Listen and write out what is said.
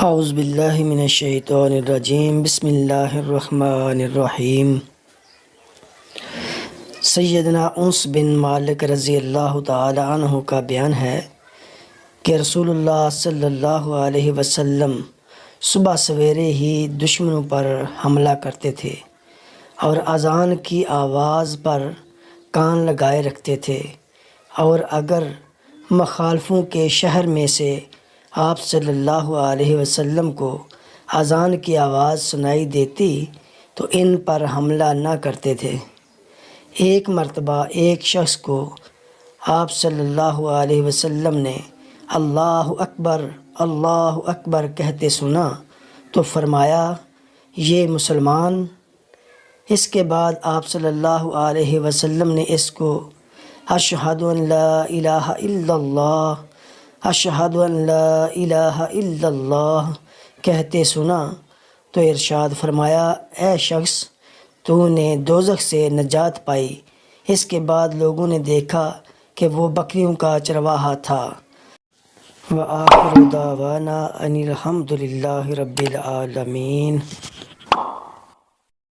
اعوذ باللہ من الشیطان الرجیم، بسم اللہ الرحمن الرحیم۔ سیدنا انس بن مالک رضی اللہ تعالی عنہ کا بیان ہے کہ رسول اللہ صلی اللہ علیہ وسلم صبح سویرے ہی دشمنوں پر حملہ کرتے تھے اور اذان کی آواز پر کان لگائے رکھتے تھے، اور اگر مخالفوں کے شہر میں سے آپ صلی اللہ علیہ وسلم کو اذان کی آواز سنائی دیتی تو ان پر حملہ نہ کرتے تھے۔ ایک مرتبہ ایک شخص کو آپ صلی اللہ علیہ وسلم نے اللہ اکبر کہتے سنا تو فرمایا، یہ مسلمان۔ اس کے بعد آپ صلی اللہ علیہ وسلم نے اس کو اشہد ان لا الہ الا اللہ، اشہد ان لا الہ الا اللہ کہتے سنا تو ارشاد فرمایا، اے شخص، تو نے دوزخ سے نجات پائی۔ اس کے بعد لوگوں نے دیکھا کہ وہ بکریوں کا چرواہا تھا۔ وآخر دعوانا ان الحمد للہ رب العالمین۔